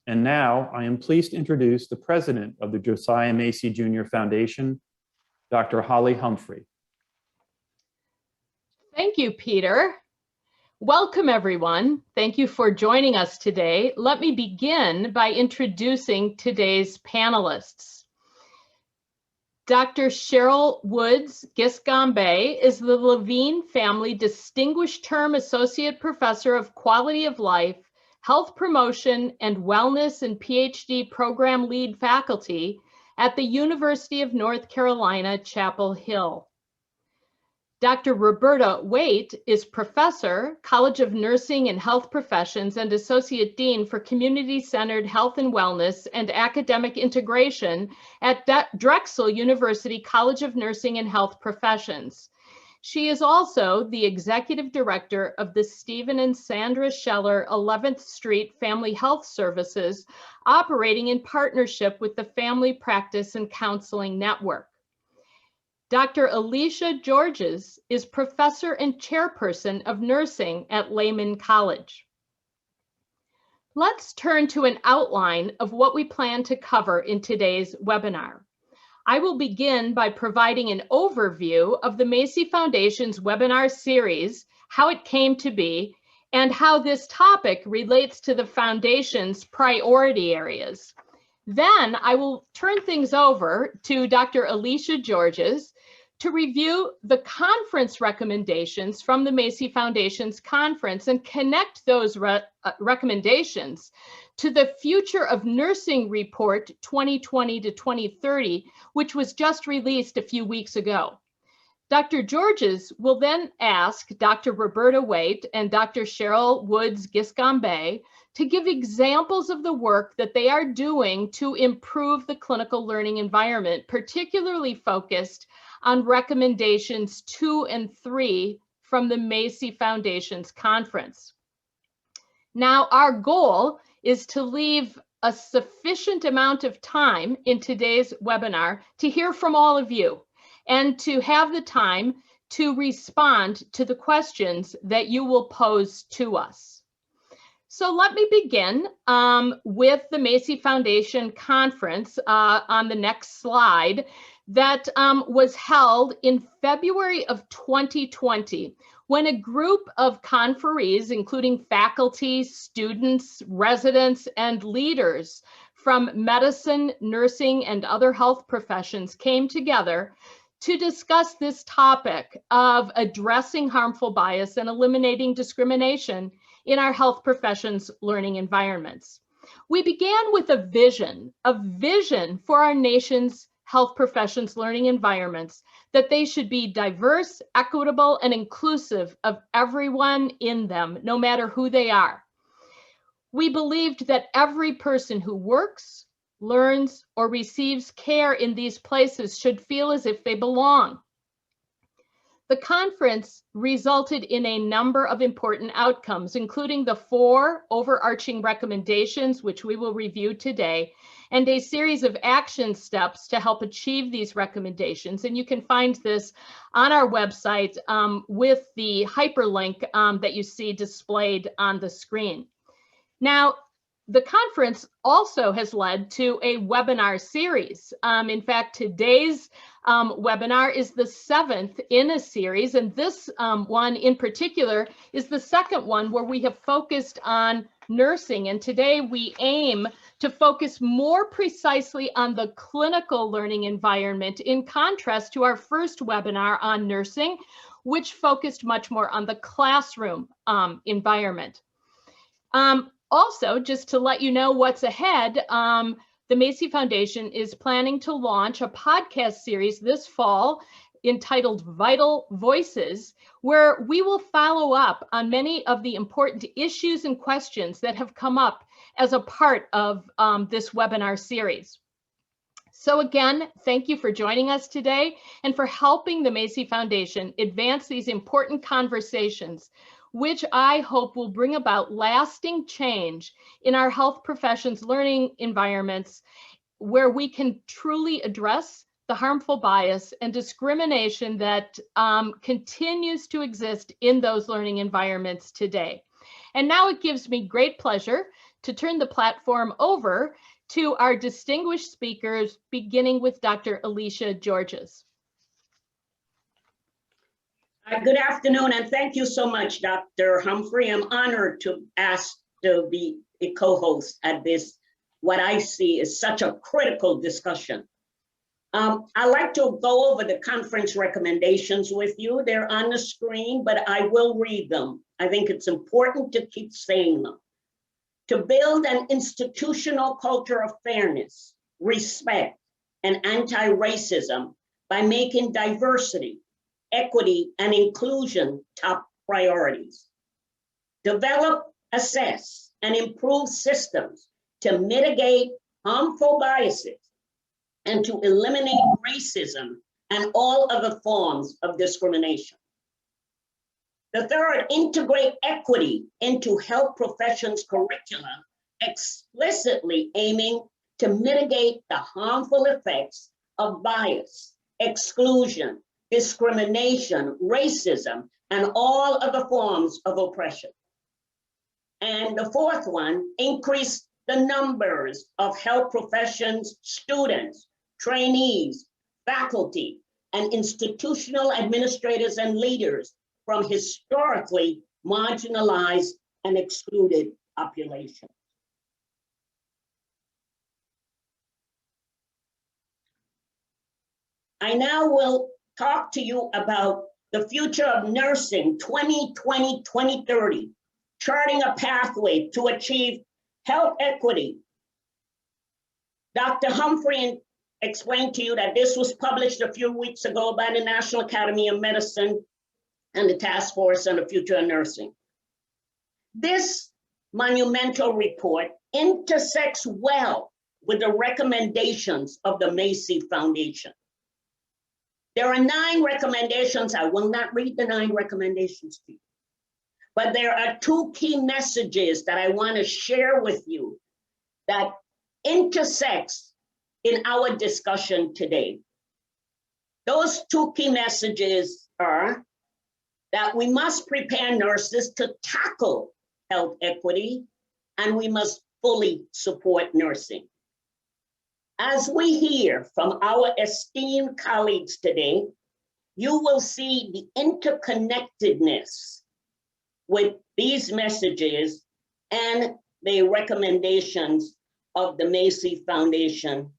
And now I am pleased to introduce the president of the Josiah Macy Jr. Foundation, Dr. Holly Humphrey. Thank you, Peter. Welcome, everyone. Thank you for joining us today. Let me begin by introducing today's panelists. Dr. Cheryl Woods Giscombé is the LeVine Family Distinguished Term Associate Professor of Quality of Life, Health Promotion, and Wellness and PhD Program Lead Faculty at the University of North Carolina, Chapel Hill. Dr. Roberta Waite is Professor, College of Nursing and Health Professions, and Associate Dean for Community-Centered Health and Wellness and Academic Integration at Drexel University College of Nursing and Health Professions. She is also the Executive Director of the Stephen and Sandra Scheller 11th Street Family Health Services, operating in partnership with the Family Practice and Counseling Network. Dr. Alicia Georges is Professor and Chairperson of Nursing at Lehman College. Let's turn to an outline of what we plan to cover in today's webinar. I will begin by providing an overview of the Macy Foundation's webinar series, how it came to be, and how this topic relates to the Foundation's priority areas. Then I will turn things over to Dr. Alicia Georges to review the conference recommendations from the Macy Foundation's conference and connect those recommendations to the Future of Nursing Report 2020 to 2030, which was just released a few weeks ago. Dr. Georges will then ask Dr. Roberta Waite and Dr. Cheryl Woods Giscombé to give examples of the work that they are doing to improve the clinical learning environment, particularly focused on recommendations 2 and 3 from the Macy Foundation's conference. Now, our goal is to leave a sufficient amount of time in today's webinar to hear from all of you and to have the time to respond to the questions that you will pose to us. So let me begin with the Macy Foundation conference on the next slide that was held in February of 2020, when a group of conferees, including faculty, students, residents, and leaders from medicine, nursing, and other health professions came together to discuss this topic of addressing harmful bias and eliminating discrimination in our health professions learning environments. We began with a vision for our nation's health professions learning environments, that they should be diverse, equitable, and inclusive of everyone in them, no matter who they are. We believed that every person who works, learns, or receives care in these places should feel as if they belong. The conference resulted in a number of important outcomes, including the 4 overarching recommendations, which we will review today, and a series of action steps to help achieve these recommendations. And you can find this on our website with the hyperlink that you see displayed on the screen. Now, the conference also has led to a webinar series. In fact, today's webinar is the 7th in a series, and this one in particular is the 2nd one where we have focused on nursing. And today we aim to focus more precisely on the clinical learning environment, in contrast to our first webinar on nursing, which focused much more on the classroom environment. Also, just to let you know what's ahead, the Macy Foundation is planning to launch a podcast series this fall entitled Vital Voices, where we will follow up on many of the important issues and questions that have come up as a part of this webinar series. So again, thank you for joining us today and for helping the Macy Foundation advance these important conversations, which I hope will bring about lasting change in our health professions learning environments, where we can truly address the harmful bias and discrimination that continues to exist in those learning environments today. And now it gives me great pleasure to turn the platform over to our distinguished speakers, beginning with Dr. Alicia Georges. Good afternoon, and thank you so much, Dr. Humphrey. I'm honored to ask to be a co-host at this, what I see is such a critical discussion. I'd like to go over the conference recommendations with you. They're on the screen, but I will read them. I think it's important to keep saying them. To build an institutional culture of fairness, respect, and anti-racism by making diversity, equity, and inclusion top priorities. Develop, assess, and improve systems to mitigate harmful biases and to eliminate racism and all other forms of discrimination. The third, integrate equity into health professions curricula, explicitly aiming to mitigate the harmful effects of bias, exclusion, discrimination, racism, and all other forms of oppression. And the fourth one, increase the numbers of health professions, students, trainees, faculty, and institutional administrators and leaders from historically marginalized and excluded populations. I now will talk to you about the future of nursing 2020-2030, charting a pathway to achieve health equity. Dr. Humphrey explained to you that this was published a few weeks ago by the National Academy of Medicine and the Task Force on the Future of Nursing. This monumental report intersects well with the recommendations of the Macy Foundation. There are 9 recommendations. I will not read the 9 recommendations to you, but there are 2 key messages that I want to share with you that intersects in our discussion today. Those 2 key messages are that we must prepare nurses to tackle health equity, and we must fully support nursing. As we hear from our esteemed colleagues today, you will see the interconnectedness with these messages and the recommendations of the Macy Foundation,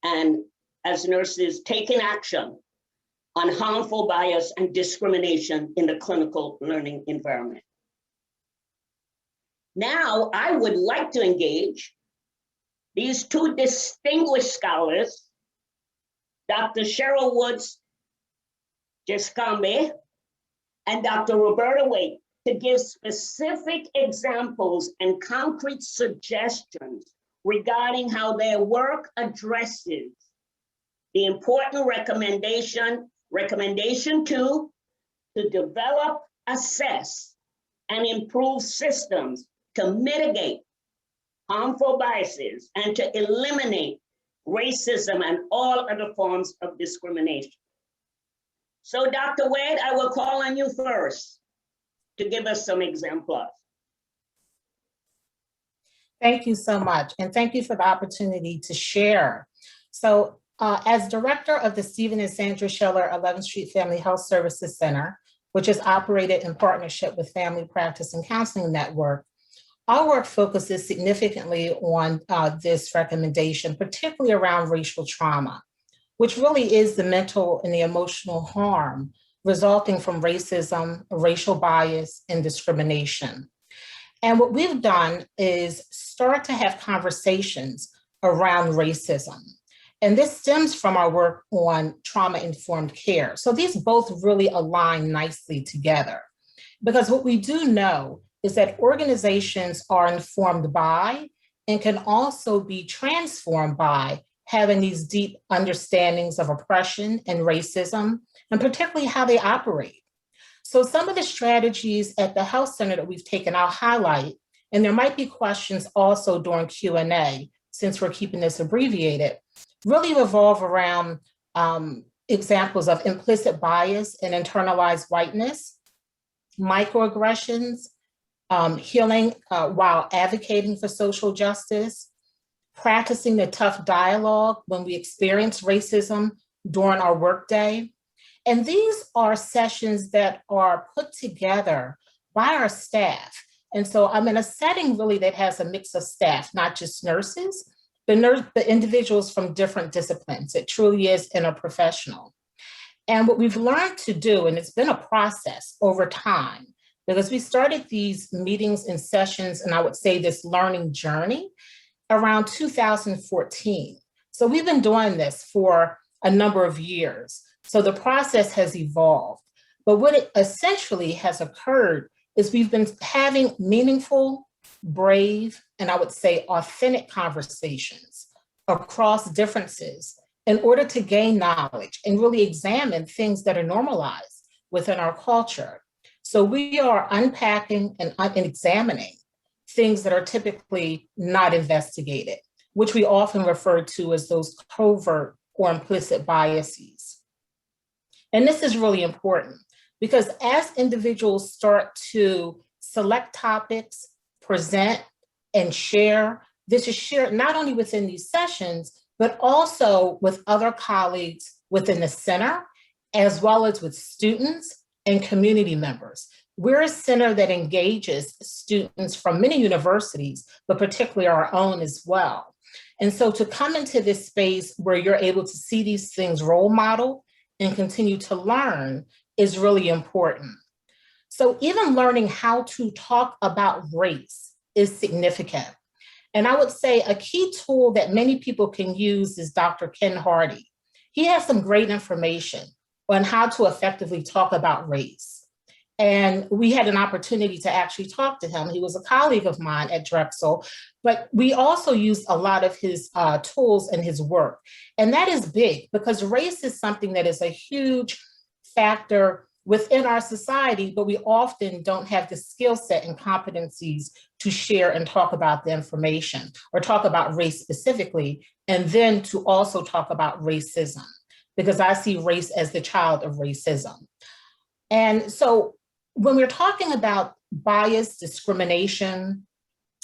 and as nurses taking action on harmful bias and discrimination in the clinical learning environment. Now, I would like to engage these 2 distinguished scholars, Dr. Cheryl Woods Giscombé and Dr. Roberta Waite, to give specific examples and concrete suggestions regarding how their work addresses the important recommendation 2, to develop, assess, and improve systems to mitigate harmful biases and to eliminate racism and all other forms of discrimination. So Dr. Waite, I will call on you first to give us some exemplars. Thank you so much. And thank you for the opportunity to share. So as director of the Stephen and Sandra Schiller 11th Street Family Health Services Center, which is operated in partnership with Family Practice and Counseling Network, our work focuses significantly on this recommendation, particularly around racial trauma, which really is the mental and the emotional harm resulting from racism, racial bias, and discrimination. And what we've done is start to have conversations around racism. And this stems from our work on trauma-informed care. So these both really align nicely together, because what we do know is that organizations are informed by and can also be transformed by having these deep understandings of oppression and racism, and particularly how they operate. So some of the strategies at the health center that we've taken, I'll highlight, and there might be questions also during Q&A, since we're keeping this abbreviated, really revolve around examples of implicit bias and internalized whiteness, microaggressions, healing while advocating for social justice, practicing the tough dialogue when we experience racism during our workday. And these are sessions that are put together by our staff. And so I'm in a setting really that has a mix of staff, not just nurses, but the individuals from different disciplines. It truly is interprofessional. And what we've learned to do, and it's been a process over time, because we started these meetings and sessions, and I would say this learning journey around 2014. So we've been doing this for a number of years. So the process has evolved. But what it essentially has occurred is we've been having meaningful, brave, and I would say authentic conversations across differences in order to gain knowledge and really examine things that are normalized within our culture. So we are unpacking and examining things that are typically not investigated, which we often refer to as those covert or implicit biases. And this is really important because as individuals start to select topics, present, and share, this is shared not only within these sessions, but also with other colleagues within the center, as well as with students and community members. We're a center that engages students from many universities, but particularly our own as well. And so to come into this space where you're able to see these things role model and continue to learn is really important. So even learning how to talk about race is significant. And I would say a key tool that many people can use is Dr. Ken Hardy. He has some great information on how to effectively talk about race. And we had an opportunity to actually talk to him. He was a colleague of mine at Drexel, but we also used a lot of his tools and his work. And that is big because race is something that is a huge factor within our society, but we often don't have the skill set and competencies to share and talk about the information or talk about race specifically, and then to also talk about racism, because I see race as the child of racism. And so when we're talking about bias, discrimination,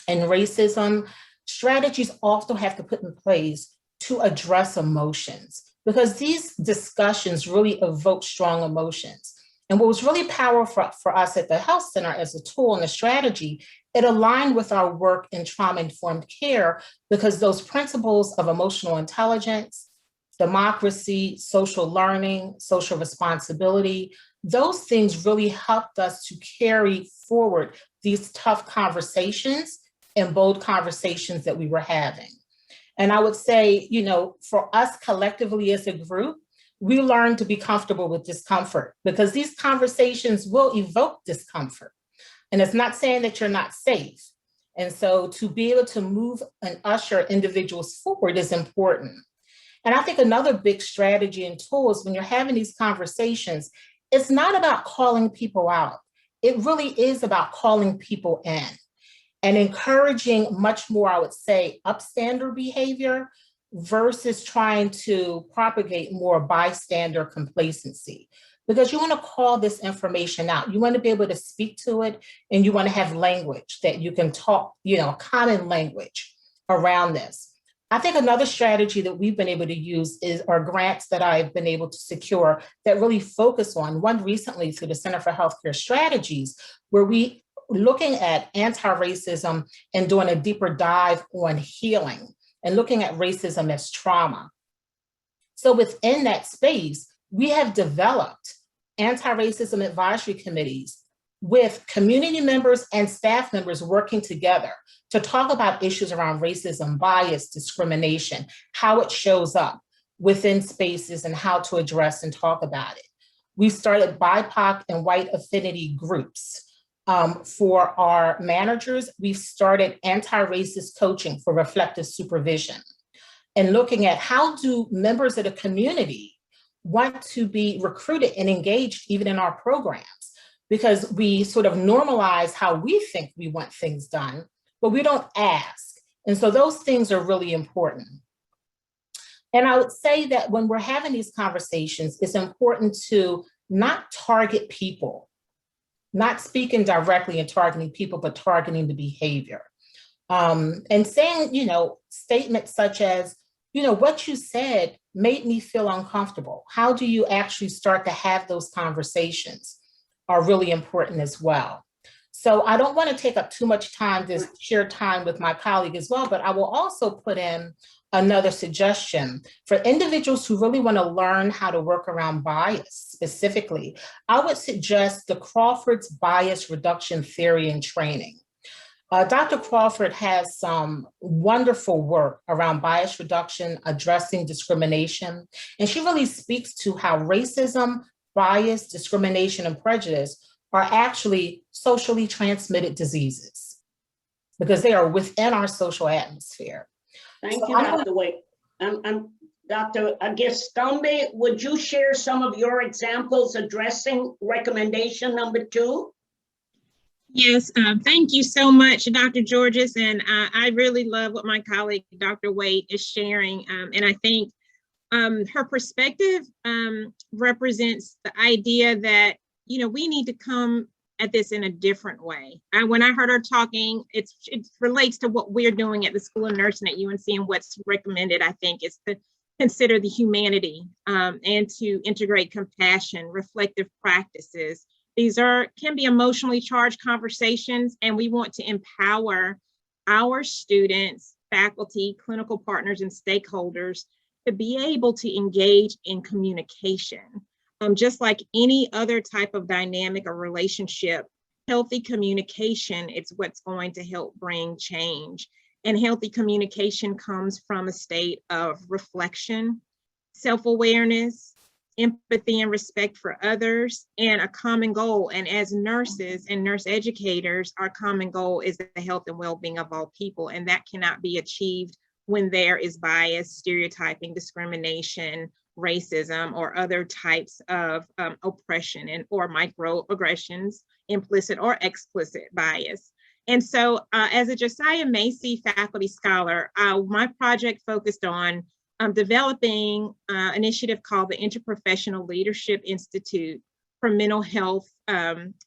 and racism, strategies also have to put in place to address emotions, because these discussions really evoke strong emotions. And what was really powerful for us at the Health Center as a tool and a strategy, it aligned with our work in trauma-informed care, because those principles of emotional intelligence, democracy, social learning, social responsibility, those things really helped us to carry forward these tough conversations and bold conversations that we were having. And I would say, you know, for us collectively as a group, we learned to be comfortable with discomfort, because these conversations will evoke discomfort. And it's not saying that you're not safe. And so to be able to move and usher individuals forward is important. And I think another big strategy and tool is when you're having these conversations, it's not about calling people out. It really is about calling people in and encouraging much more, I would say, upstander behavior versus trying to propagate more bystander complacency. Because you want to call this information out. You want to be able to speak to it, and you want to have language that you can talk, you know, common language around this. I think another strategy that we've been able to use are grants that I've been able to secure that really focus on, one recently through the Center for Healthcare Strategies, where we looking at anti-racism and doing a deeper dive on healing and looking at racism as trauma. So within that space, we have developed anti-racism advisory committees with community members and staff members working together to talk about issues around racism, bias, discrimination, how it shows up within spaces and how to address and talk about it. We started BIPOC and white affinity groups. For our managers, we've started anti-racist coaching for reflective supervision and looking at how do members of the community want to be recruited and engaged even in our programs, because we sort of normalize how we think we want things done, but we don't ask. And so those things are really important. And I would say that when we're having these conversations, it's important to not target people, not speaking directly and targeting people, but targeting the behavior. And saying, statements such as, what you said made me feel uncomfortable. How do you actually start to have those conversations are really important as well. So I don't want to take up too much time to share time with my colleague as well, but I will also put in another suggestion for individuals who really want to learn how to work around bias specifically. I would suggest the Crawford's bias reduction theory and training. Dr. Crawford has some wonderful work around bias reduction, addressing discrimination, and she really speaks to how racism, bias, discrimination, and prejudice are actually socially transmitted diseases because they are within our social atmosphere. Thank you, Dr. Waite. Dr. Giscombé, would you share some of your examples addressing recommendation number 2? Yes, thank you so much, Dr. Georges. And I really love what my colleague, Dr. Waite, is sharing. And I think her perspective represents the idea that, we need to come at this in a different way. When I heard her talking, it relates to what we're doing at the School of Nursing at UNC, and what's recommended, I think, is to consider the humanity and to integrate compassion, reflective practices. These can be emotionally charged conversations, and we want to empower our students, faculty, clinical partners, and stakeholders to be able to engage in communication. Just like any other type of dynamic or relationship, healthy communication is what's going to help bring change. And healthy communication comes from a state of reflection, self-awareness, empathy and respect for others, and a common goal. And as nurses and nurse educators, our common goal is the health and well-being of all people. And that cannot be achieved when there is bias, stereotyping, discrimination, racism, or other types of oppression or microaggressions, implicit or explicit bias. And so as a Josiah Macy faculty scholar, my project focused on developing an initiative called the Interprofessional Leadership Institute for Mental Health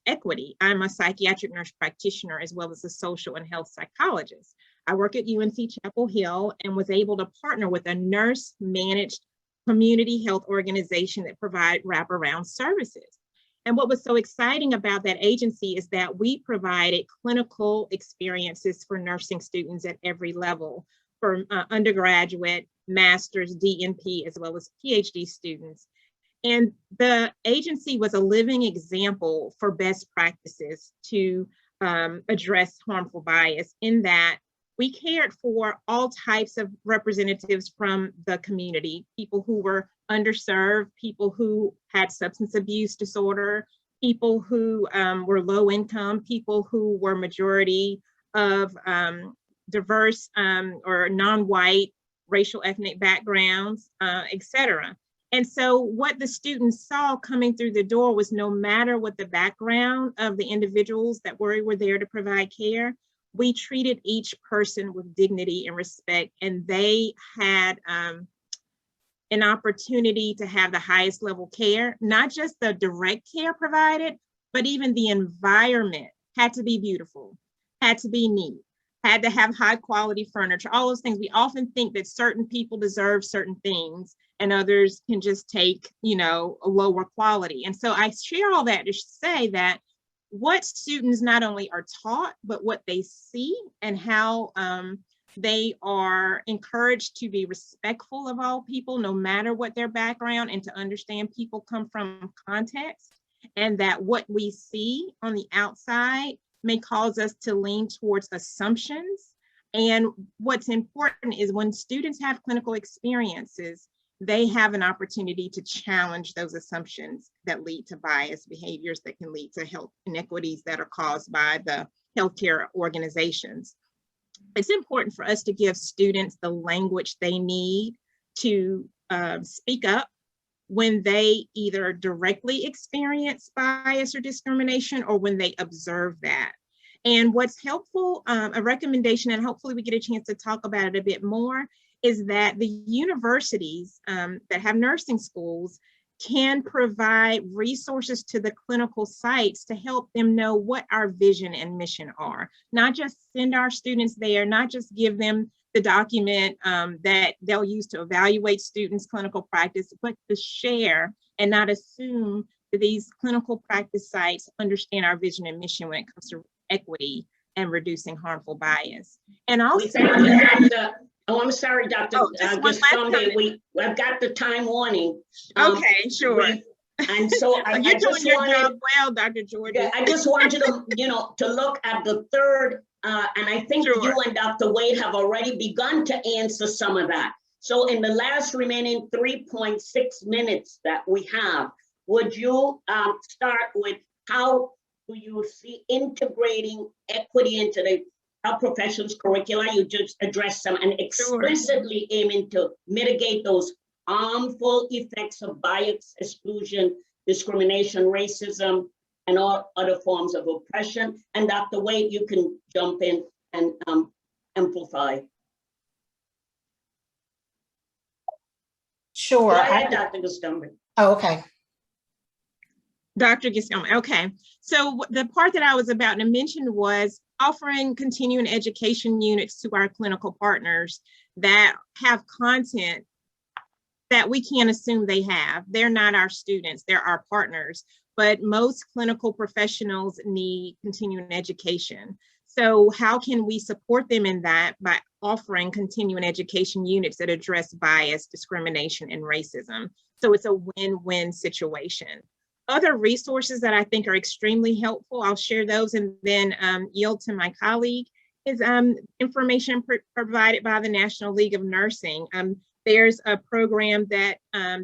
Equity. I'm a psychiatric nurse practitioner as well as a social and health psychologist. I work at UNC Chapel Hill and was able to partner with a nurse-managed community health organization that provide wraparound services. And what was so exciting about that agency is that we provided clinical experiences for nursing students at every level, for undergraduate, master's, DNP, as well as PhD students. And the agency was a living example for best practices to address harmful bias, in that we cared for all types of representatives from the community, people who were underserved, people who had substance abuse disorder, people who were low income, people who were majority of diverse or non-white racial ethnic backgrounds, et cetera. And so what the students saw coming through the door was, no matter what the background of the individuals that were there to provide care, we treated each person with dignity and respect, and they had an opportunity to have the highest level care, not just the direct care provided, but even the environment had to be beautiful, had to be neat, had to have high quality furniture, all those things. We often think that certain people deserve certain things and others can just take, a lower quality. And so I share all that to say that what students not only are taught, but what they see and how they are encouraged to be respectful of all people, no matter what their background, and to understand people come from context, and that what we see on the outside may cause us to lean towards assumptions. And what's important is when students have clinical experiences, they have an opportunity to challenge those assumptions that lead to bias behaviors that can lead to health inequities that are caused by the healthcare organizations. It's important for us to give students the language they need to speak up when they either directly experience bias or discrimination, or when they observe that. And what's helpful, a recommendation, and hopefully we get a chance to talk about it a bit more, is that the universities that have nursing schools can provide resources to the clinical sites to help them know what our vision and mission are. Not just send our students there, not just give them the document that they'll use to evaluate students' clinical practice, but to share and not assume that these clinical practice sites understand our vision and mission when it comes to equity and reducing harmful bias. And also, I'm sorry, Dr. Giscombé, I've got the time warning. Okay, sure. And so you're doing your job well, Dr. Georgia. I just want you to, to look at the third, and I think you and Dr. Waite have already begun to answer some of that. So in the last remaining 3.6 minutes that we have, would you start with how do you see integrating equity into the health professions curricula? You just addressed some and explicitly aiming to mitigate those harmful effects of bias, exclusion, discrimination, racism, and all other forms of oppression. And Dr. Waite, you can jump in and amplify. Sure. Go ahead, Dr. Giscombé. Oh, okay. Dr. Giscombé, okay. So the part that I was about to mention was offering continuing education units to our clinical partners that have content that we can't assume they have. They're not our students, they're our partners, but most clinical professionals need continuing education. So how can we support them in that? By offering continuing education units that address bias, discrimination, and racism. So it's a win-win situation. Other resources that I think are extremely helpful, I'll share those and then yield to my colleague, is information provided by the National League of Nursing. There's a program that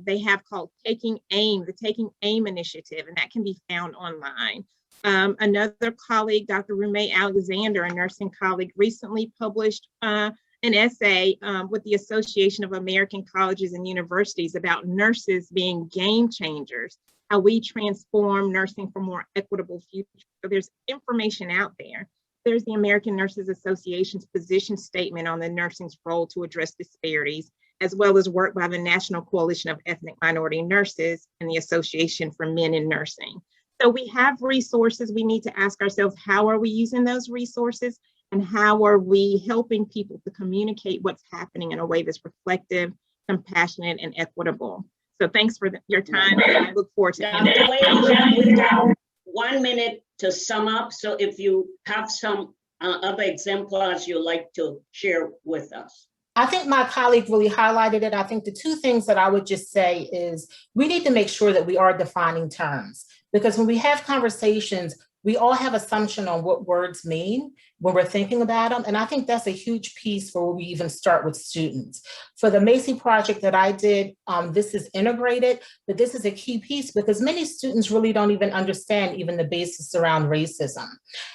they have called Taking Aim, the Taking Aim Initiative, and that can be found online. Another colleague, Dr. Rumay Alexander, a nursing colleague, recently published an essay with the Association of American Colleges and Universities about nurses being game changers, how we transform nursing for more equitable future. So there's information out there. There's the American Nurses Association's position statement on the nursing's role to address disparities, as well as work by the National Coalition of Ethnic Minority Nurses and the Association for Men in Nursing. So we have resources. We need to ask ourselves, how are we using those resources? And how are we helping people to communicate what's happening in a way that's reflective, compassionate, and equitable? So thanks for your time. And I look forward to we've got 1 minute to sum up. So if you have some other exemplars you'd like to share with us. I think my colleague really highlighted it. I think the two things that I would just say is we need to make sure that we are defining terms, because when we have conversations, we all have assumption on what words mean when we're thinking about them. And I think that's a huge piece for where we even start with students. For the Macy project that I did, this is integrated, but this is a key piece because many students really don't even understand even the basis around racism.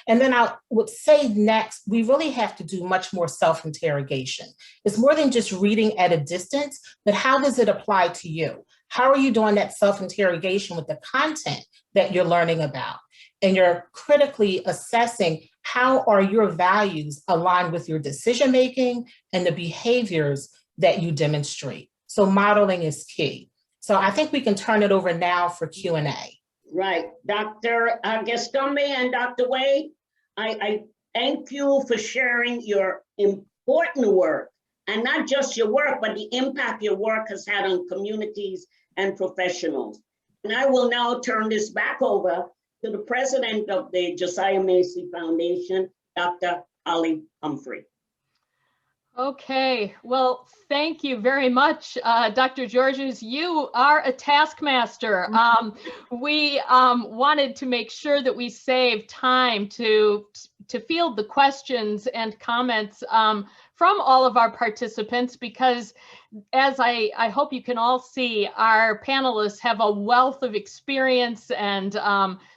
And then I would say next, we really have to do much more self-interrogation. It's more than just reading at a distance, but how does it apply to you? How are you doing that self-interrogation with the content that you're learning about? And you're critically assessing how are your values aligned with your decision-making and the behaviors that you demonstrate. So modeling is key. So I think we can turn it over now for Q&A. Right, Dr. Giscombé and Dr. Waite, I thank you for sharing your important work, and not just your work, but the impact your work has had on communities and professionals. And I will now turn this back over to the president of the Josiah Macy Foundation, Dr. Holly Humphrey. Okay, well, thank you very much, Dr. Georges. You are a taskmaster. We wanted to make sure that we save time to field the questions and comments from all of our participants, because as I hope you can all see, our panelists have a wealth of experience and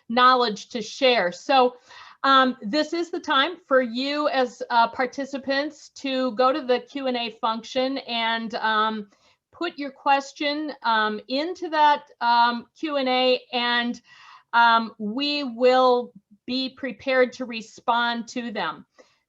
knowledge to share. So this is the time for you as participants to go to the Q&A function and put your question into that Q&A, and we will be prepared to respond to them.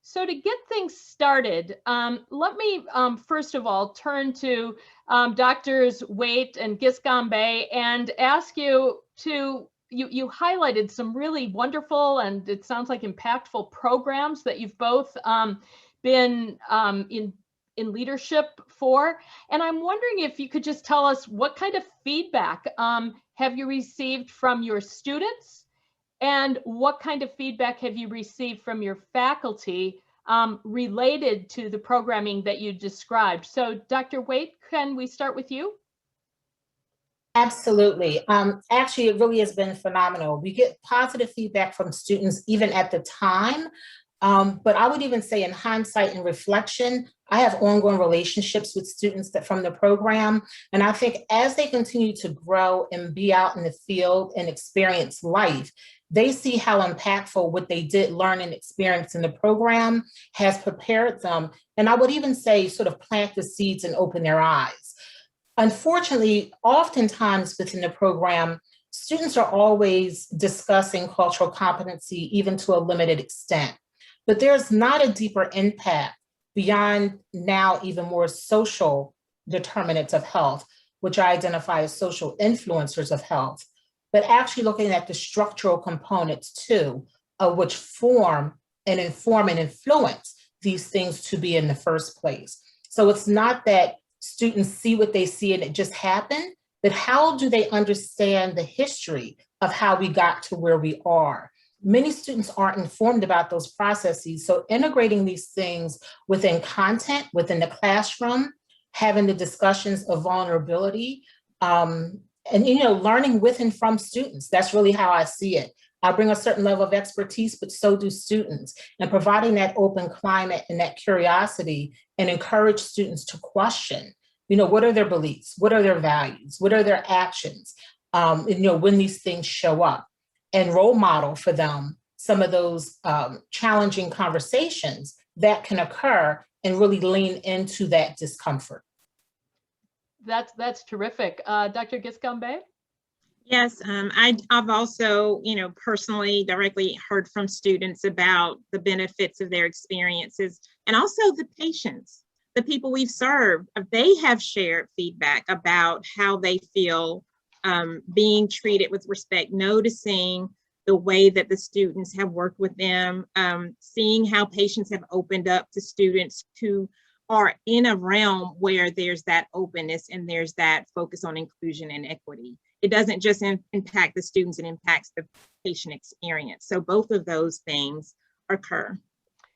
So to get things started, let me first of all turn to Doctors Waite and Giscombé and ask you to, you highlighted some really wonderful and it sounds like impactful programs that you've both been in leadership for. And I'm wondering if you could just tell us what kind of feedback have you received from your students, and what kind of feedback have you received from your faculty related to the programming that you described? So Dr. Waite, can we start with you? Absolutely. Actually, it really has been phenomenal. We get positive feedback from students even at the time. But I would even say in hindsight and reflection, I have ongoing relationships with students from the program. And I think as they continue to grow and be out in the field and experience life, they see how impactful what they did learn and experience in the program has prepared them. And I would even say sort of plant the seeds and open their eyes. Unfortunately, oftentimes within the program, students are always discussing cultural competency, even to a limited extent. But there's not a deeper impact beyond now even more social determinants of health, which I identify as social influencers of health, but actually looking at the structural components too, of which form and inform and influence these things to be in the first place. So it's not that students see what they see and it just happened, but how do they understand the history of how we got to where we are? Many students aren't informed about those processes. So integrating these things within content, within the classroom, having the discussions of vulnerability, and learning with and from students. That's really how I see it. I bring a certain level of expertise, but so do students. And providing that open climate and that curiosity and encourage students to question, what are their beliefs? What are their values? What are their actions? When these things show up. And role model for them some of those challenging conversations that can occur and really lean into that discomfort. That's terrific. Dr. Giscombé? Yes, I've also, personally directly heard from students about the benefits of their experiences, and also the patients, the people we've served. They have shared feedback about how they feel being treated with respect, noticing the way that the students have worked with them, seeing how patients have opened up to students who are in a realm where there's that openness and there's that focus on inclusion and equity. It doesn't just impact the students, it impacts the patient experience. So both of those things occur.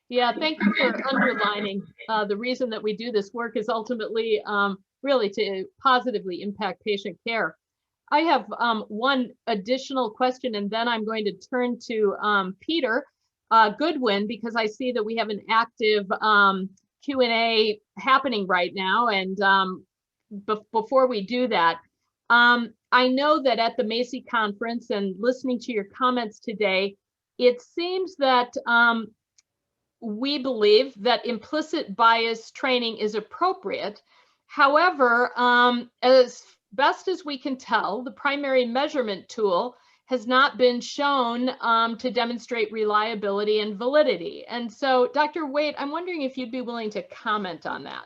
Yeah, thank you for underlining the reason that we do this work is ultimately really to positively impact patient care. I have one additional question, and then I'm going to turn to Peter Goodwin, because I see that we have an active Q&A happening right now. And before we do that, I know that at the Macy conference and listening to your comments today, it seems that we believe that implicit bias training is appropriate. However, as best as we can tell, the primary measurement tool has not been shown to demonstrate reliability and validity. And so, Dr. Waite, I'm wondering if you'd be willing to comment on that.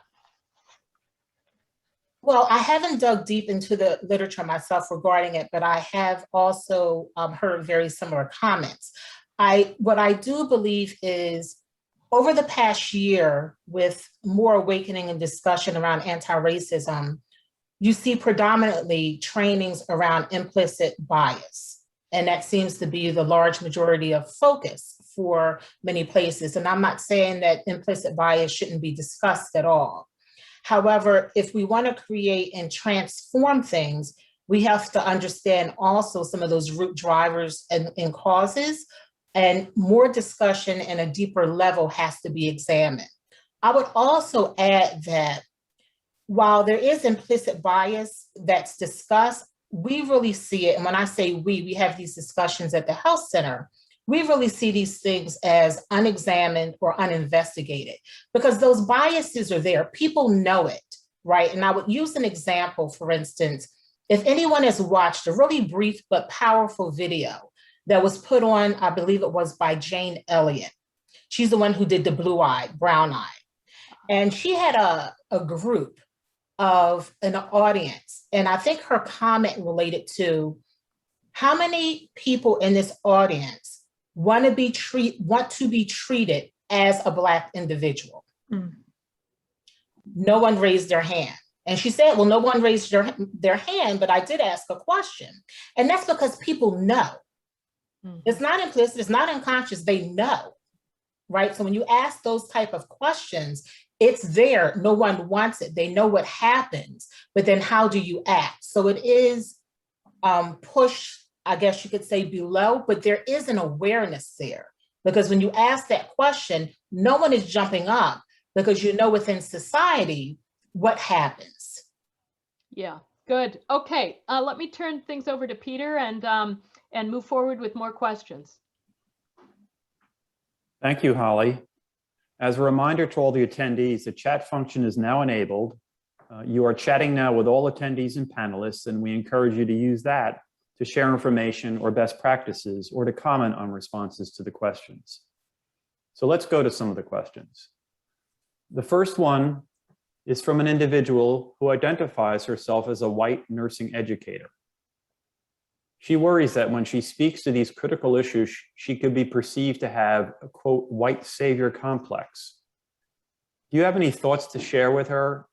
Well, I haven't dug deep into the literature myself regarding it, but I have also heard very similar comments. What I do believe is over the past year, with more awakening and discussion around anti-racism, you see predominantly trainings around implicit bias. And that seems to be the large majority of focus for many places. And I'm not saying that implicit bias shouldn't be discussed at all. However, if we want to create and transform things, we have to understand also some of those root drivers and causes, and more discussion and a deeper level has to be examined. I would also add that while there is implicit bias that's discussed, we really see it. And when I say we have these discussions at the health center, we really see these things as unexamined or uninvestigated because those biases are there. People know it, right? And I would use an example, for instance, if anyone has watched a really brief but powerful video that was put on, I believe it was by Jane Elliott. She's the one who did the blue eye, brown eye. And she had a group of an audience. And I think her comment related to how many people in this audience want to be treated as a Black individual. Mm. No one raised their hand. And she said, well, no one raised their hand, but I did ask a question. And that's because people know. Mm-hmm. It's not implicit, it's not unconscious, they know, right? So when you ask those type of questions, it's there, no one wants it, they know what happens, but then how do you act? So it is pushed, I guess you could say, below, but there is an awareness there. Because when you ask that question, no one is jumping up because you know within society what happens. Yeah, good. Okay, let me turn things over to Peter and move forward with more questions. Thank you, Holly. As a reminder to all the attendees, the chat function is now enabled. You are chatting now with all attendees and panelists, and we encourage you to use that to share information or best practices or to comment on responses to the questions. So let's go to some of the questions. The first one is from an individual who identifies herself as a white nursing educator. She worries that when she speaks to these critical issues, she could be perceived to have a, quote, white savior complex. Do you have any thoughts to share with her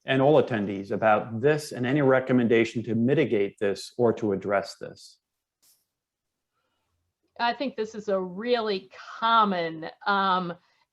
and all attendees about this and any recommendation to mitigate this or to address this? I think this is a really common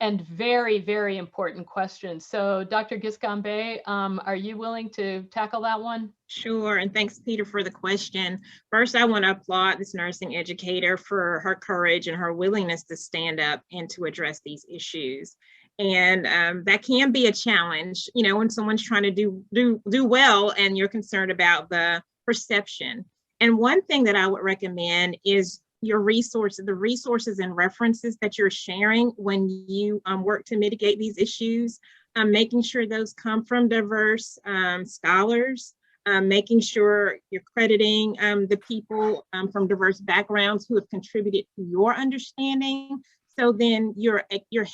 and very, very important question. So Dr. Giscombé, are you willing to tackle that one? Sure, and thanks, Peter, for the question. First, I want to applaud this nursing educator for her courage and her willingness to stand up and to address these issues. And that can be a challenge, you know, when someone's trying to do well and you're concerned about the perception. And one thing that I would recommend is your resources, the resources and references that you're sharing when you work to mitigate these issues, making sure those come from diverse scholars, making sure you're crediting the people from diverse backgrounds who have contributed to your understanding. So then you're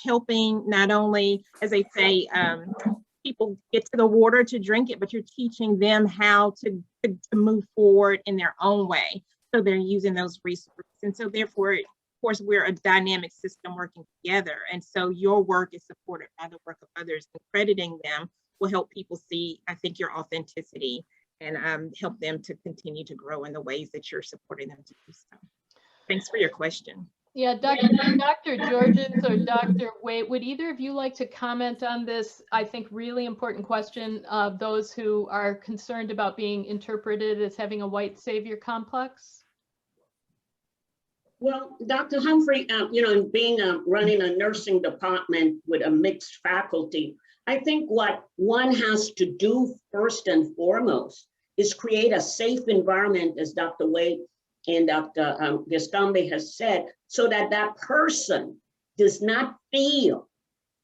helping not only, as they say, people get to the water to drink it, but you're teaching them how to move forward in their own way. So they're using those resources. And so therefore, of course, we're a dynamic system working together. And so your work is supported by the work of others, and crediting them will help people see, I think, your authenticity and help them to continue to grow in the ways that you're supporting them to do so. Thanks for your question. Yeah, Dr. Georges or Dr. Waite, would either of you like to comment on this, I think, really important question of those who are concerned about being interpreted as having a white savior complex? Well, Dr. Humphrey, you know, being running a nursing department with a mixed faculty, I think what one has to do first and foremost is create a safe environment, as Dr. Waite and Dr. Giscombé has said, so that that person does not feel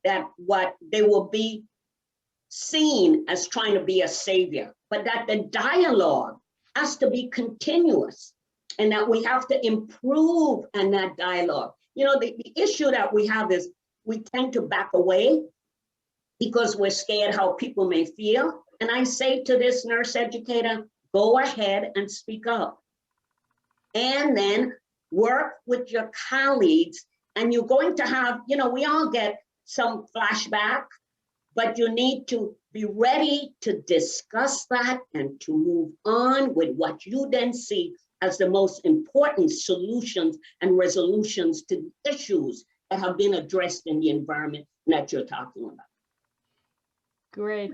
that what they will be seen as trying to be a savior, but that the dialogue has to be continuous and that we have to improve on that dialogue. You know, the issue that we have is we tend to back away because we're scared how people may feel. And I say to this nurse educator, go ahead and speak up. And then work with your colleagues, and you're going to have, you know, we all get some flashback, but you need to be ready to discuss that and to move on with what you then see as the most important solutions and resolutions to issues that have been addressed in the environment that you're talking about. Great.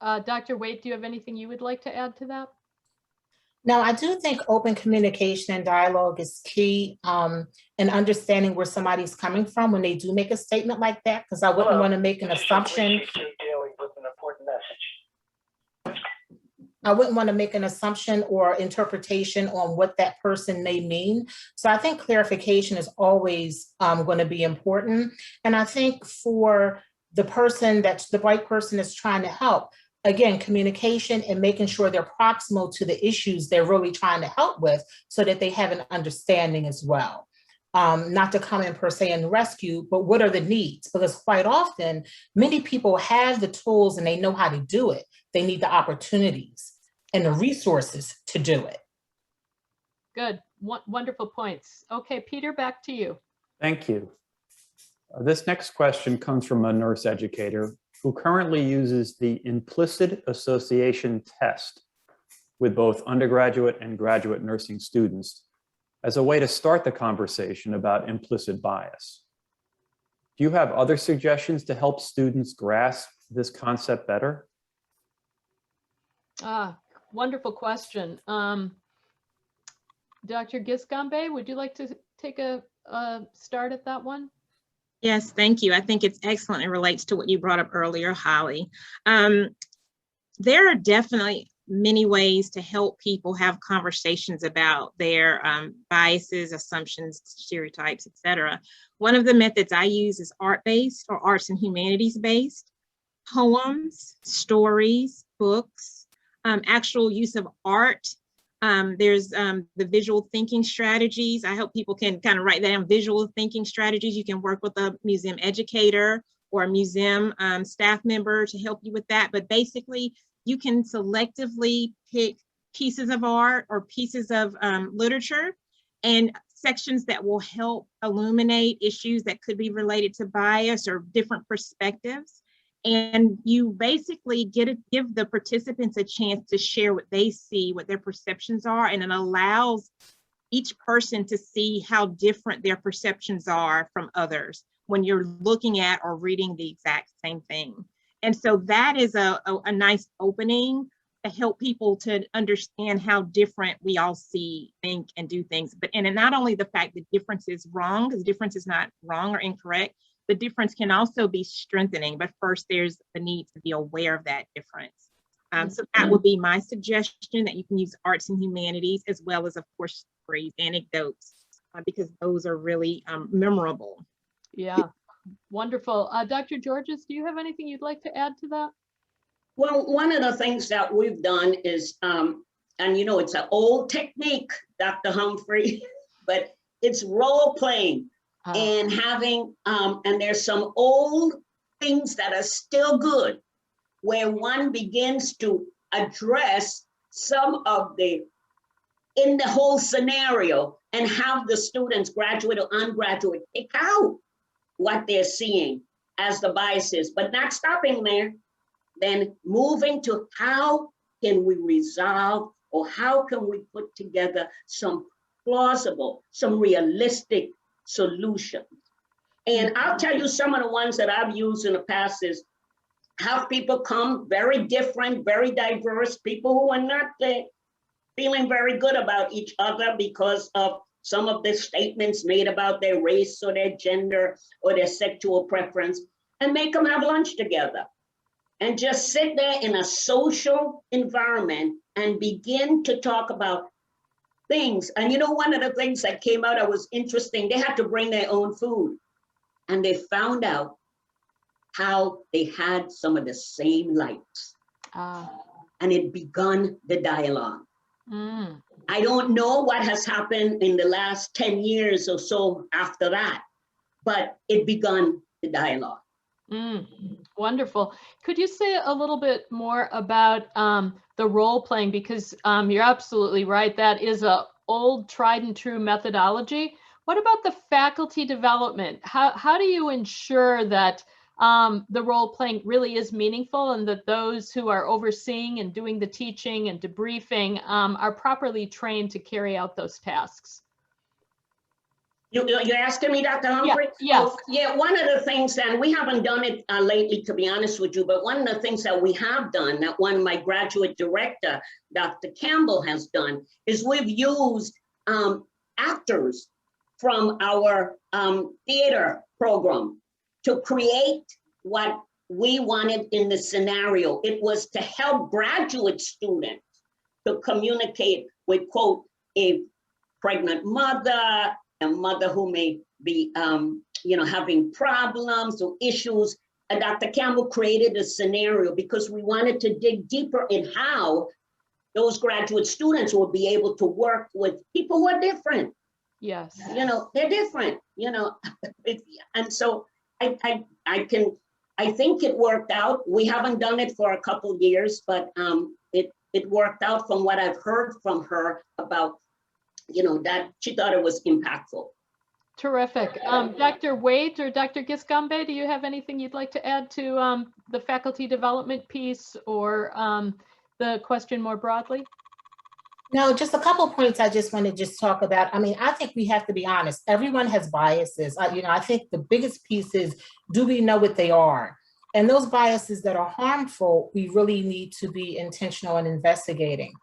Dr. Waite, do you have anything you would like to add to that? Now, I do think open communication and dialogue is key in understanding where somebody's coming from when they do make a statement like that, because I wouldn't want to make an assumption. I wouldn't want to make an assumption or interpretation on what that person may mean. So I think clarification is always going to be important. And I think for the person that's the right person is trying to help, again, communication and making sure they're proximal to the issues they're really trying to help with so that they have an understanding as well. not to come in per se and rescue, but what are the needs? Because quite often, many people have the tools and they know how to do it. They need the opportunities and the resources to do it. Good, wonderful points. Okay, Peter, back to you. Thank you. This next question comes from a nurse educator who currently uses the implicit association test with both undergraduate and graduate nursing students as a way to start the conversation about implicit bias. Do you have other suggestions to help students grasp this concept better? Wonderful question. Dr. Giscombé, would you like to take a start at that one? Yes, thank you. I think it's excellent. It relates to what you brought up earlier, Holly. There are definitely many ways to help people have conversations about their biases, assumptions, stereotypes, etc. One of the methods I use is art-based or arts and humanities-based. Poems, stories, books, actual use of art. There's the visual thinking strategies. I hope people can kind of write down visual thinking strategies. You can work with a museum educator or a museum staff member to help you with that. But basically, you can selectively pick pieces of art or pieces of literature and sections that will help illuminate issues that could be related to bias or different perspectives. And you basically give the participants a chance to share what they see, what their perceptions are, and it allows each person to see how different their perceptions are from others when you're looking at or reading the exact same thing. And so that is a nice opening to help people to understand how different we all see, think, and do things. And not only the fact that difference is wrong, because difference is not wrong or incorrect, the difference can also be strengthening, but first there's the need to be aware of that difference. So that would be my suggestion, that you can use arts and humanities as well as, of course, stories, anecdotes, because those are really memorable. Yeah, wonderful. Dr. Georges, do you have anything you'd like to add to that? Well, one of the things that we've done is, and you know, it's an old technique, Dr. Humphrey, but it's role playing. And having, and there's some old things that are still good, where one begins to address some of in the whole scenario and have the students, graduate or undergraduate, pick out what they're seeing as the biases, but not stopping there, then moving to how can we resolve, or how can we put together some plausible, some realistic solutions. And I'll tell you some of the ones that I've used in the past is have people come very different, very diverse, people who are not feeling very good about each other because of some of the statements made about their race or their gender or their sexual preference, and make them have lunch together and just sit there in a social environment and begin to talk about things. And you know, one of the things that came out that was interesting, they had to bring their own food, and they found out how they had some of the same likes, and it begun the dialogue. I don't know what has happened in the last 10 years or so after that, but it begun the dialogue. Wonderful. Could you say a little bit more about the role playing? Because you're absolutely right. That is a old tried and true methodology. What about the faculty development? How do you ensure that the role playing really is meaningful, and that those who are overseeing and doing the teaching and debriefing are properly trained to carry out those tasks? You're asking me, Dr. Humphrey? Yeah, yes. Oh, yeah, one of the things, and we haven't done it lately, to be honest with you, but one of the things that we have done, that one of my graduate director, Dr. Campbell, has done, is we've used actors from our theater program to create what we wanted in the scenario. It was to help graduate students to communicate with, quote, a pregnant mother, a mother who may be, having problems or issues. And Dr. Campbell created a scenario because we wanted to dig deeper in how those graduate students will be able to work with people who are different. Yes. You know, they're different, you know, and so I think it worked out. We haven't done it for a couple of years, but it worked out from what I've heard from her about, you know, that she thought it was impactful. Terrific. Dr. Waite or Dr. Giscombé, do you have anything you'd like to add to the faculty development piece or the question more broadly? No, just a couple of points I just want to just talk about. I mean, I think we have to be honest. Everyone has biases. You know, I think the biggest piece is, do we know what they are? And those biases that are harmful, we really need to be intentional in investigating.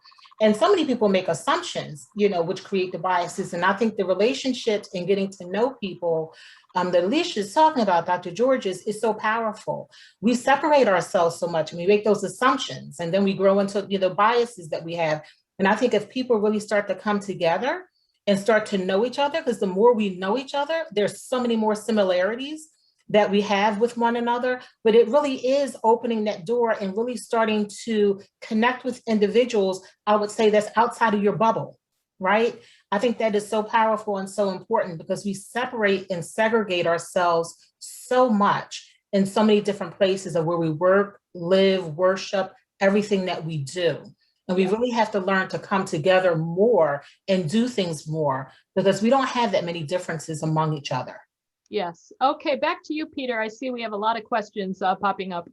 And so many people make assumptions, you know, which create the biases. And I think the relationships and getting to know people that Alicia is talking about, Dr. Georges, is so powerful. We separate ourselves so much and we make those assumptions and then we grow into, you know, biases that we have. And I think if people really start to come together and start to know each other, because the more we know each other, there's so many more similarities that we have with one another, but it really is opening that door and really starting to connect with individuals, I would say, that's outside of your bubble, right? I think that is so powerful and so important because we separate and segregate ourselves so much in so many different places of where we work, live, worship, everything that we do. And we really have to learn to come together more and do things more because we don't have that many differences among each other. Yes. Okay, back to you, Peter. I see we have a lot of questions popping up.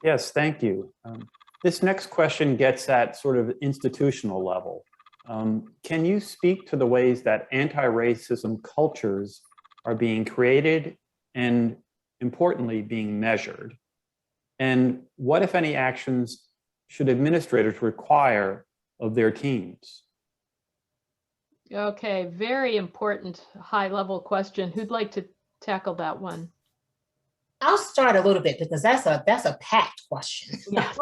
Yes, thank you. This next question gets at sort of institutional level. Can you speak to the ways that anti-racism cultures are being created and, importantly, being measured? And what, if any, actions should administrators require of their teams? Okay, very important high-level question. Who'd like to tackle that one? I'll start a little bit because that's a packed question. Yes.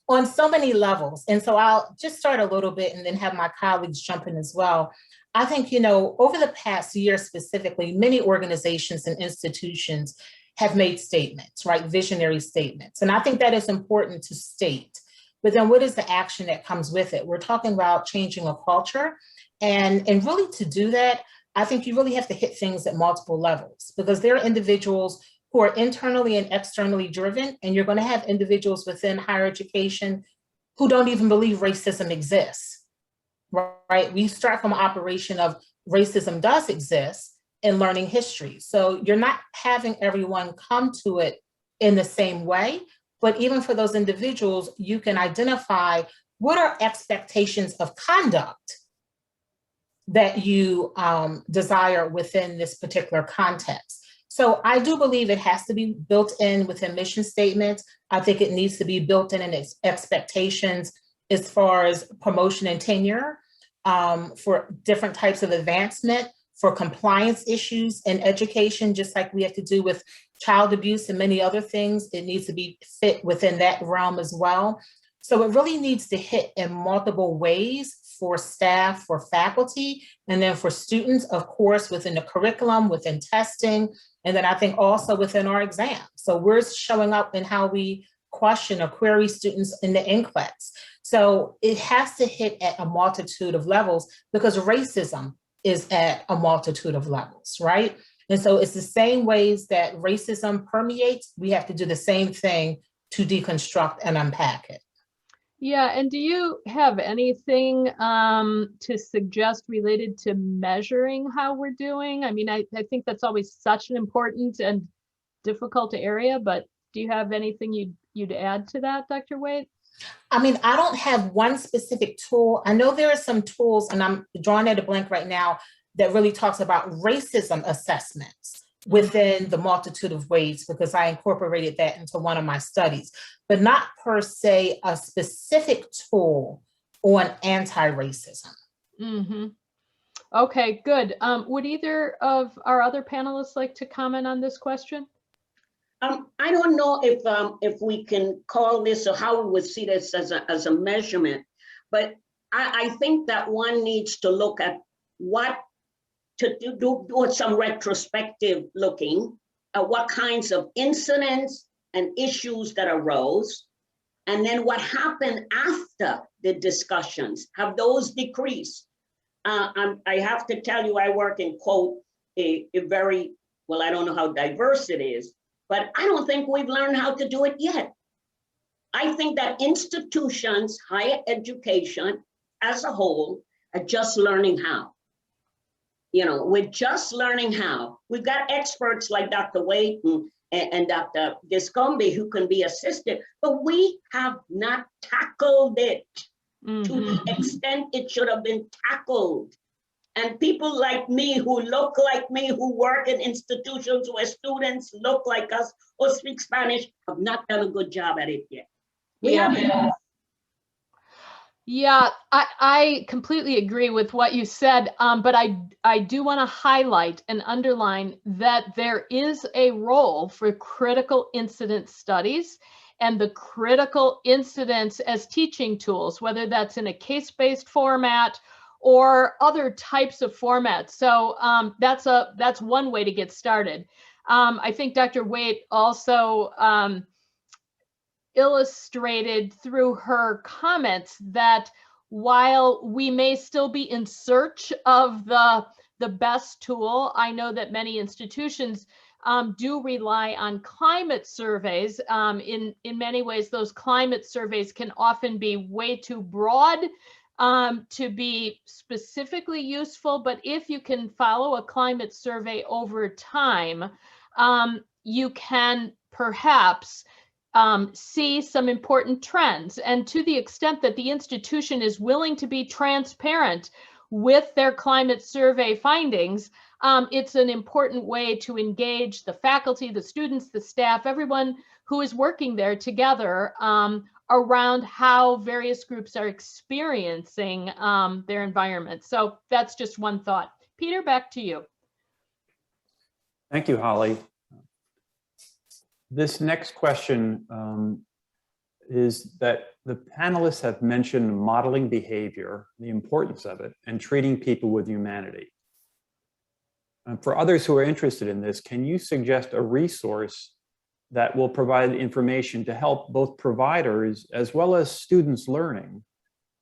On so many levels. And so I'll just start a little bit and then have my colleagues jump in as well. I think, you know, over the past year specifically, many organizations and institutions have made statements, right? Visionary statements. And I think that is important to state. But then what is the action that comes with it? We're talking about changing a culture. And really to do that, I think you really have to hit things at multiple levels because there are individuals who are internally and externally driven, and you're going to have individuals within higher education who don't even believe racism exists, right? We start from an operation of racism does exist in learning history. So you're not having everyone come to it in the same way, but even for those individuals, you can identify what are expectations of conduct that you desire within this particular context. So I do believe it has to be built in within mission statements. I think it needs to be built in its expectations as far as promotion and tenure for different types of advancement, for compliance issues in education, just like we have to do with child abuse and many other things. It needs to be fit within that realm as well. So it really needs to hit in multiple ways for staff, for faculty, and then for students, of course, within the curriculum, within testing, and then I think also within our exams. So we're showing up in how we question or query students in the NCLEX. So it has to hit at a multitude of levels because racism is at a multitude of levels, right? And so it's the same ways that racism permeates, we have to do the same thing to deconstruct and unpack it. Yeah, and do you have anything to suggest related to measuring how we're doing? I mean, I think that's always such an important and difficult area, but do you have anything you'd add to that, Dr. Waite? I mean, I don't have one specific tool. I know there are some tools, and I'm drawing at a blank right now, that really talks about racism assessments within the multitude of ways, because I incorporated that into one of my studies, but not per se a specific tool on anti-racism. Mm-hmm. Okay, good. Would either of our other panelists like to comment on this question? I don't know if we can call this or how we would see this as a measurement, but I think that one needs to look at what to do some retrospective looking at what kinds of incidents and issues that arose, and then what happened after the discussions. Have those decreased? I have to tell you, I work in quote, a very, well, I don't know how diverse it is, but I don't think we've learned how to do it yet. I think that institutions, higher education as a whole, are just learning how. You know, we're just learning how. We've got experts like Dr. Waite and Dr. Giscombé who can be assisted, but we have not tackled it to the extent it should have been tackled. And people like me who look like me, who work in institutions where students look like us or speak Spanish, have not done a good job at it yet. We haven't. Yeah, I completely agree with what you said, but I do want to highlight and underline that there is a role for critical incident studies and the critical incidents as teaching tools, whether that's in a case-based format or other types of formats. So that's one way to get started. I think Dr. Waite also illustrated through her comments that while we may still be in search of the best tool, I know that many institutions do rely on climate surveys. In many ways, those climate surveys can often be way too broad to be specifically useful, but if you can follow a climate survey over time, you can perhaps see some important trends. And to the extent that the institution is willing to be transparent with their climate survey findings, it's an important way to engage the faculty, the students, the staff, everyone who is working there together around how various groups are experiencing their environment. So that's just one thought. Peter, back to you. Thank you, Holly. This next question is that the panelists have mentioned modeling behavior, the importance of it, and treating people with humanity. For others who are interested in this, can you suggest a resource that will provide information to help both providers as well as students learning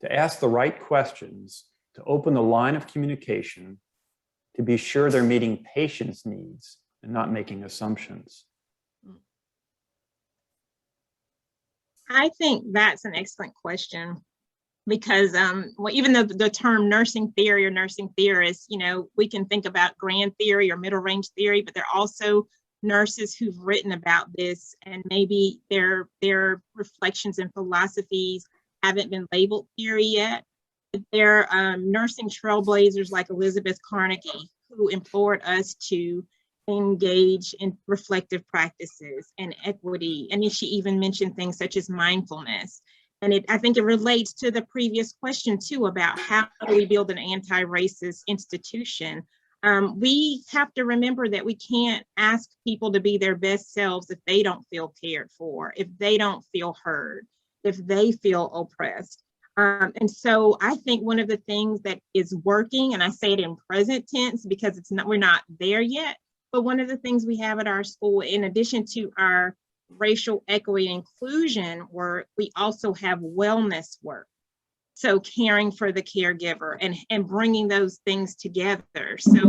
to ask the right questions, to open the line of communication, to be sure they're meeting patients' needs and not making assumptions? I think that's an excellent question because well, even though the term nursing theory or nursing theorist, you know, we can think about grand theory or middle range theory, but there are also nurses who've written about this and maybe their reflections and philosophies haven't been labeled theory yet. But there are nursing trailblazers like Elizabeth Carnegie who implored us to engage in reflective practices and equity. And she even mentioned things such as mindfulness. And I think it relates to the previous question too about how do we build an anti-racist institution. We have to remember that we can't ask people to be their best selves if they don't feel cared for, if they don't feel heard, if they feel oppressed. And so I think one of the things that is working, and I say it in present tense because we're not there yet, but one of the things we have at our school, in addition to our racial equity and inclusion work, we also have wellness work. So caring for the caregiver and bringing those things together. So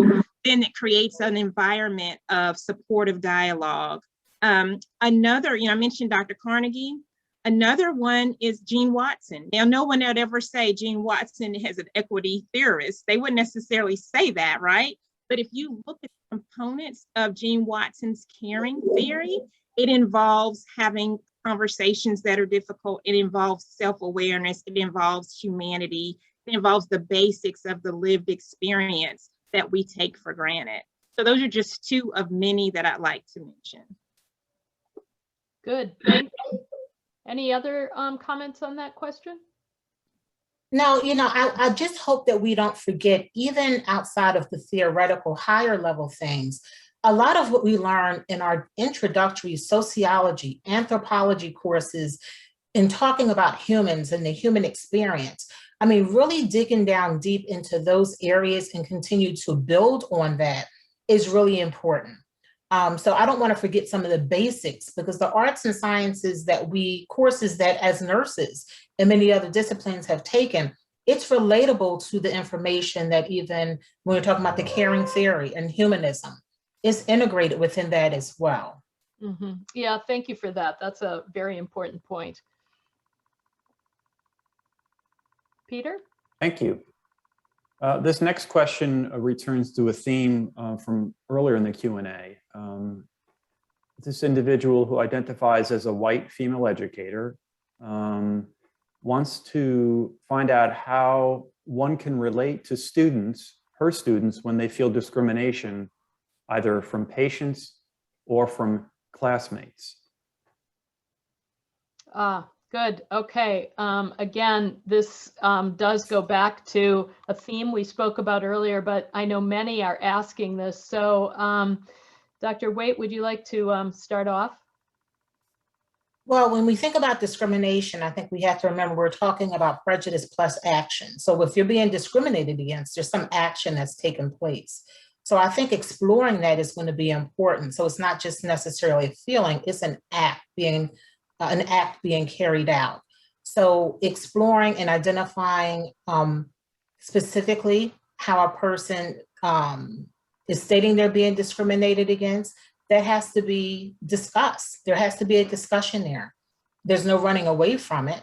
then it creates an environment of supportive dialogue. Another, you know, I mentioned Dr. Carnegie. Another one is Jean Watson. Now, no one would ever say Jean Watson is an equity theorist. They wouldn't necessarily say that, right? But if you look at the components of Jean Watson's caring theory, it involves having conversations that are difficult. It involves self-awareness. It involves humanity. It involves the basics of the lived experience that we take for granted. So those are just two of many that I'd like to mention. Good. Thank you. Any other comments on that question? No, you know, I just hope that we don't forget, even outside of the theoretical higher level things, a lot of what we learn in our introductory sociology, anthropology courses in talking about humans and the human experience. I mean, really digging down deep into those areas and continue to build on that is really important. So I don't want to forget some of the basics, because the arts and sciences courses that as nurses and many other disciplines have taken it's relatable to the information that even when we're talking about the caring theory and humanism, is integrated within that as well. Mm-hmm. Yeah, thank you for that. That's a very important point. Peter? Thank you. This next question returns to a theme from earlier in the Q&A. This individual, who identifies as a white female educator, wants to find out how one can relate to students, her students, when they feel discrimination, either from patients or from classmates. Good. Okay. Again, this does go back to a theme we spoke about earlier, but I know many are asking this. So, Dr. Waite, would you like to start off? Well, when we think about discrimination, I think we have to remember we're talking about prejudice plus action. So if you're being discriminated against, there's some action that's taken place. So I think exploring that is going to be important. So it's not just necessarily a feeling, it's an act being carried out. So exploring and identifying specifically how a person is stating they're being discriminated against, that has to be discussed. There has to be a discussion there. There's no running away from it,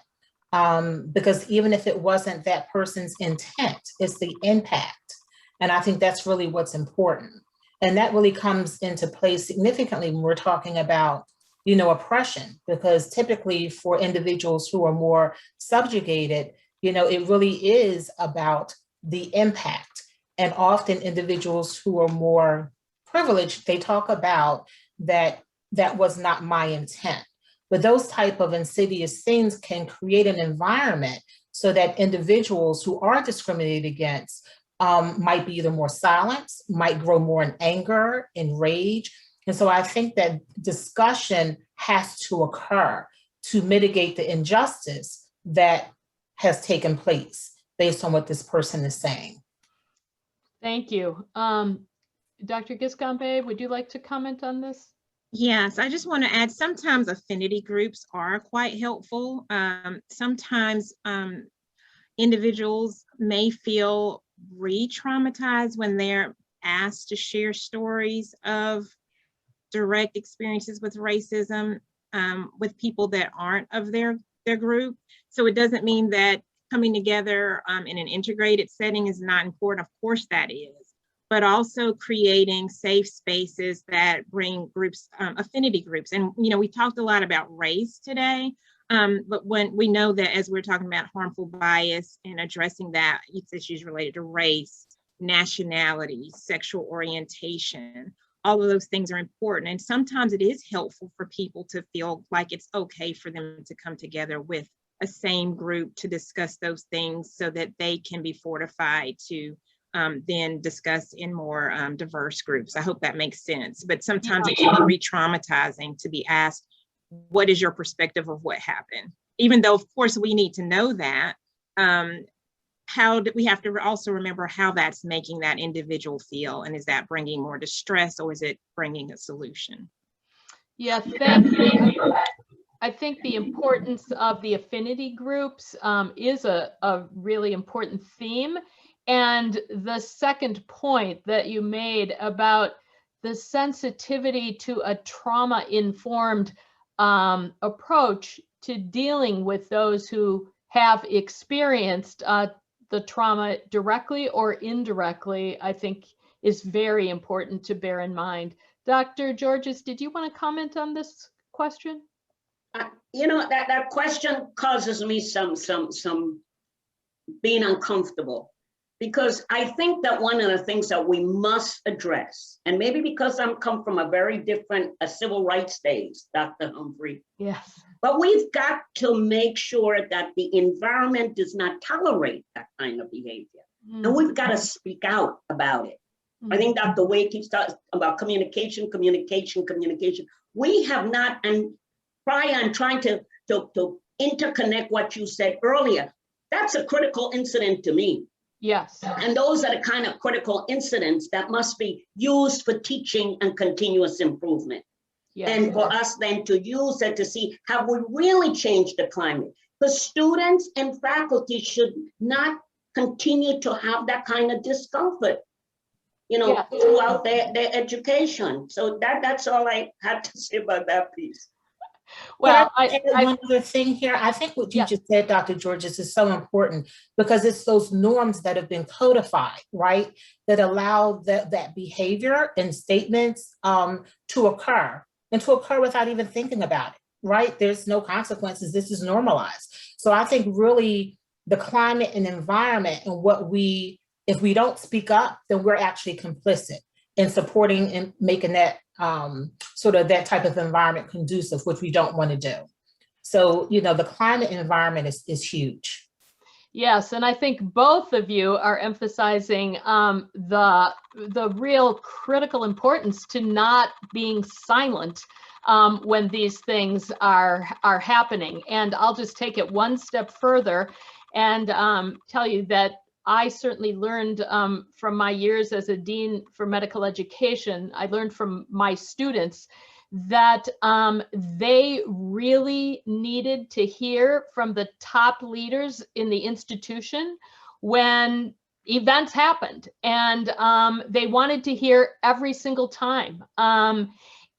because even if it wasn't that person's intent, it's the impact. And I think that's really what's important. And that really comes into play significantly when we're talking about, you know, oppression, because typically for individuals who are more subjugated, you know, it really is about the impact. And often individuals who are more privileged, they talk about that was not my intent. But those type of insidious things can create an environment so that individuals who are discriminated against might be either more silent, might grow more in anger, in rage. And so I think that discussion has to occur to mitigate the injustice that has taken place based on what this person is saying. Thank you. Dr. Giscombé, would you like to comment on this? Yes, I just want to add, sometimes affinity groups are quite helpful. Sometimes individuals may feel re-traumatized when they're asked to share stories of direct experiences with racism with people that aren't of their group. So it doesn't mean that coming together in an integrated setting is not important. Of course that is. But also creating safe spaces that bring groups, affinity groups. And, you know, we talked a lot about race today, but when we know that as we're talking about harmful bias and addressing that, it's issues related to race, nationality, sexual orientation, all of those things are important. And sometimes it is helpful for people to feel like it's okay for them to come together with a same group to discuss those things so that they can be fortified to then discuss in more diverse groups. I hope that makes sense. But sometimes it can be re-traumatizing to be asked, what is your perspective of what happened? Even though, of course, we need to know that, how do we have to also remember how that's making that individual feel? And is that bringing more distress or is it bringing a solution? Yeah, thank you. I think the importance of the affinity groups is a really important theme. And the second point that you made about the sensitivity to a trauma-informed approach to dealing with those who have experienced the trauma directly or indirectly, I think is very important to bear in mind. Dr. Georges, did you want to comment on this question? You know, that question causes me some being uncomfortable, because I think that one of the things that we must address, and maybe because I'm come from a very different civil rights days, Dr. Humphrey. Yes. But we've got to make sure that the environment does not tolerate that kind of behavior. Mm-hmm. And we've got to speak out about it. Mm-hmm. I think Dr. Waite keeps talking about communication. We have not, and I'm trying to interconnect what you said earlier. That's a critical incident to me. Yes. And those are the kind of critical incidents that must be used for teaching and continuous improvement. Yes. And for us then to use that to see, have we really changed the climate? Because students and faculty should not continue to have that kind of discomfort, you know, Yeah. throughout their education. So that's all I had to say about that piece. Well, Can I add one other thing here? I think what you Yeah. just said, Dr. Georges, is so important because it's those norms that have been codified, right? That allow that behavior and statements to occur and to occur without even thinking about it, right? There's no consequences. This is normalized. So I think really the climate and environment and if we don't speak up, then we're actually complicit in supporting and making that sort of that type of environment conducive, which we don't want to do. So, you know, the climate and environment is huge. Yes, and I think both of you are emphasizing the real critical importance to not being silent when these things are happening. And I'll just take it one step further and tell you that I certainly learned from my years as a dean for medical education. I learned from my students that they really needed to hear from the top leaders in the institution when events happened, and they wanted to hear every single time.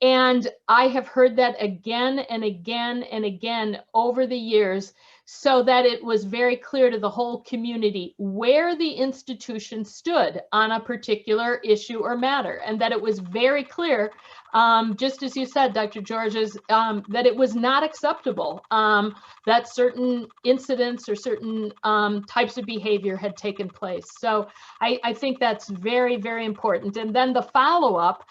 And I have heard that again and again and again over the years, so that it was very clear to the whole community where the institution stood on a particular issue or matter, and that it was very clear, just as you said, Dr. Georges, that it was not acceptable that certain incidents or certain types of behavior had taken place. So I think that's very, very important. And then the follow-up,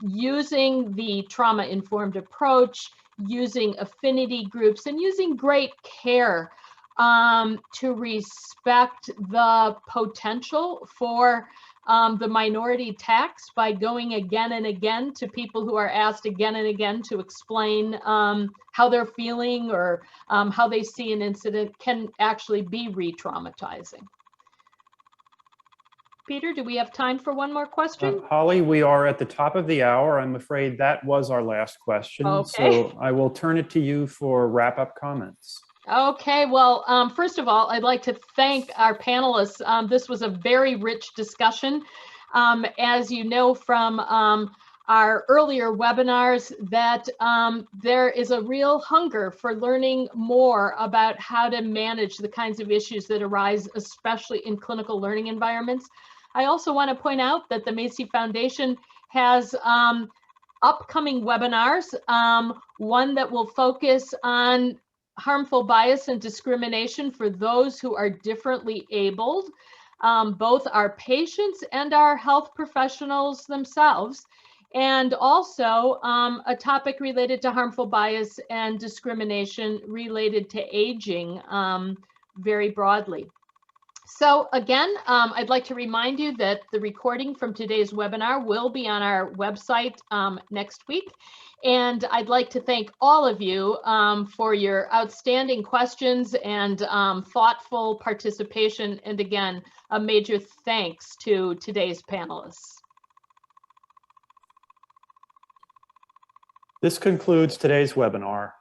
using the trauma-informed approach, using affinity groups, and using great care to respect the potential for the minority tax by going again and again to people who are asked again and again to explain how they're feeling or how they see an incident can actually be re-traumatizing. Peter, do we have time for one more question? Holly, we are at the top of the hour. I'm afraid that was our last question. Okay. So I will turn it to you for wrap-up comments. Okay, well, first of all, I'd like to thank our panelists. This was a very rich discussion. As you know from our earlier webinars, that there is a real hunger for learning more about how to manage the kinds of issues that arise, especially in clinical learning environments. I also want to point out that the Macy Foundation has upcoming webinars, one that will focus on harmful bias and discrimination for those who are differently abled, both our patients and our health professionals themselves, and also a topic related to harmful bias and discrimination related to aging very broadly. So again, I'd like to remind you that the recording from today's webinar will be on our website next week. And I'd like to thank all of you for your outstanding questions and thoughtful participation. And again, a major thanks to today's panelists. This concludes today's webinar.